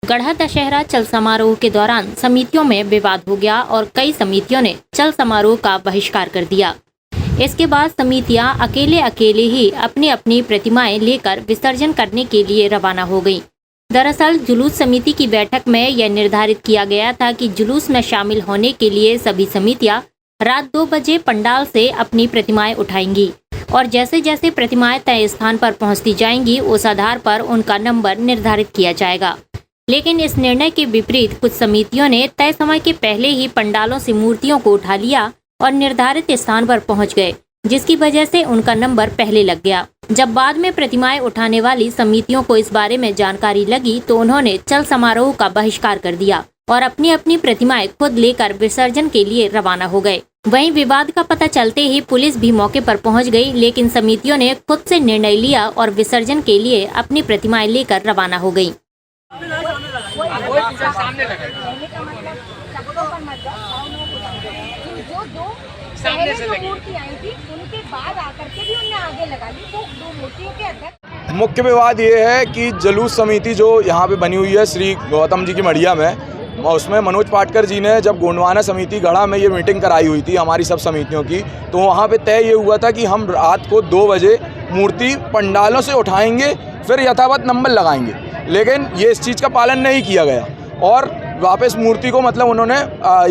गढ़ा दशहरा चल समारोह के दौरान समितियों में विवाद हो गया और कई समितियों ने चल समारोह का बहिष्कार कर दिया। इसके बाद समितियां अकेले अकेले ही अपनी अपनी प्रतिमाएं लेकर विसर्जन करने के लिए रवाना हो गईं। दरअसल जुलूस समिति की बैठक में यह निर्धारित किया गया था कि जुलूस में शामिल होने के लिए सभी समितियां रात 2 बजे पंडाल से अपनी प्रतिमाएं उठाएंगी और जैसे जैसे प्रतिमाएं तय स्थान पर पहुंचती जाएंगी उस आधार पर उनका नंबर निर्धारित किया जाएगा। लेकिन इस निर्णय के विपरीत कुछ समितियों ने तय समय के पहले ही पंडालों से मूर्तियों को उठा लिया और निर्धारित स्थान पर पहुंच गए, जिसकी वजह से उनका नंबर पहले लग गया। जब बाद में प्रतिमाएं उठाने वाली समितियों को इस बारे में जानकारी लगी तो उन्होंने चल समारोह का बहिष्कार कर दिया और अपनी अपनी प्रतिमाएं खुद लेकर विसर्जन के लिए रवाना हो गए। वहीं विवाद का पता चलते ही पुलिस भी मौके पर पहुंच गई, लेकिन समितियों ने खुद से निर्णय लिया और विसर्जन के लिए अपनी प्रतिमाएं लेकर रवाना हो गयी। सामने से मूर्ति आई थी उनके बाद आकर के भी उन्होंने आगे लगा ली, तो 2 मूर्तियों के अंदर मुख्य विवाद ये है कि जुलूस समिति जो यहाँ पे बनी हुई है श्री गौतम जी की मढ़िया में, उसमें मनोज पाटकर जी ने जब गोंडवाना समिति गढ़ा में ये मीटिंग कराई हुई थी हमारी सब समितियों की, तो वहाँ पे तय ये हुआ था कि हम रात को 2 बजे मूर्ति पंडालों से उठाएंगे, फिर यथावत नंबर लगाएंगे। लेकिन ये इस चीज़ का पालन नहीं किया गया और वापस मूर्ति को मतलब उन्होंने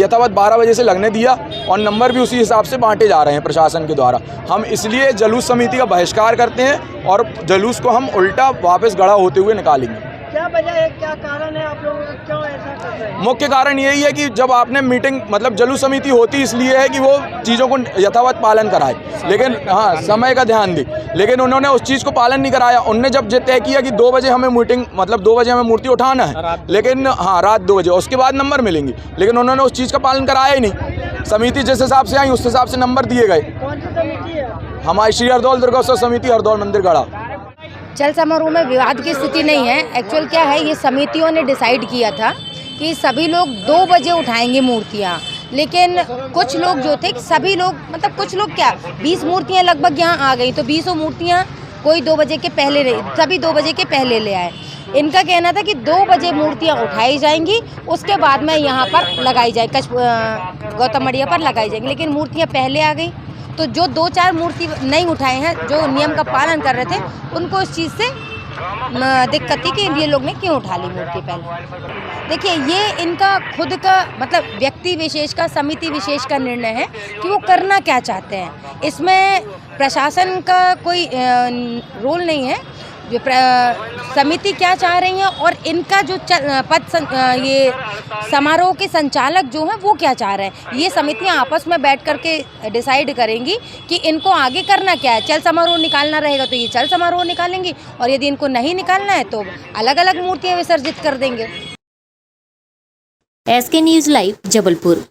यथावत 12 बजे से लगने दिया और नंबर भी उसी हिसाब से बांटे जा रहे हैं प्रशासन के द्वारा। हम इसलिए जुलूस समिति का बहिष्कार करते हैं और जुलूस को हम उल्टा वापस गढ़ा होते हुए निकालेंगे। क्या वजह है, क्या कारण है, आप लोग क्यों ऐसा कर रहे हैं? मुख्य कारण यही है कि जब आपने मीटिंग मतलब जुलूस समिति होती इसलिए है कि वो चीज़ों को यथावत पालन कराए, लेकिन हाँ समय का ध्यान दी, लेकिन उन्होंने उस चीज़ को पालन नहीं कराया। उनने जब तय किया कि 2 बजे हमें मीटिंग मतलब 2 बजे हमें मूर्ति उठाना है, लेकिन हाँ रात 2 बजे उसके बाद नंबर मिलेंगे, लेकिन उन्होंने उस चीज़ का पालन कराया ही नहीं। समिति जिस हिसाब से आई उस हिसाब से नंबर दिए गए। कौन सी समिति है? हमारी श्री हरदौल दुर्गोत्सव समिति हरदौल मंदिर गढ़ा। चल समारोह में विवाद की स्थिति नहीं है। एक्चुअल क्या है, ये समितियों ने डिसाइड किया था कि सभी लोग 2 बजे उठाएंगे मूर्तियाँ, लेकिन कुछ लोग जो थे सभी लोग मतलब कुछ लोग क्या 20 मूर्तियाँ लगभग यहाँ आ गई, तो 20 मूर्तियाँ कोई 2 बजे के पहले सभी 2 बजे के पहले ले आए। इनका कहना था कि 2 बजे मूर्तियाँ उठाई जाएंगी, उसके बाद में यहाँ पर लगाई जाए गौतम मढ़िया पर लगाई जाएंगी, लेकिन मूर्तियाँ पहले आ गई। तो जो 2-4 मूर्ति नहीं उठाए हैं, जो नियम का पालन कर रहे थे, उनको इस चीज़ से दिक्कत थी कि ये लोग ने क्यों उठा ली मूर्ति पहले। देखिए, ये इनका खुद का मतलब व्यक्ति विशेष का, समिति विशेष का निर्णय है कि वो करना क्या चाहते हैं। इसमें प्रशासन का कोई रोल नहीं है। जो समिति क्या चाह रही है और इनका जो ये समारोह के संचालक जो हैं वो क्या चाह रहे हैं, ये समितियां आपस में बैठ करके डिसाइड करेंगी कि इनको आगे करना क्या है। चल समारोह निकालना रहेगा तो ये चल समारोह निकालेंगी, और यदि इनको नहीं निकालना है तो अलग अलग मूर्तियां विसर्जित कर देंगे। SK news live Jabalpur.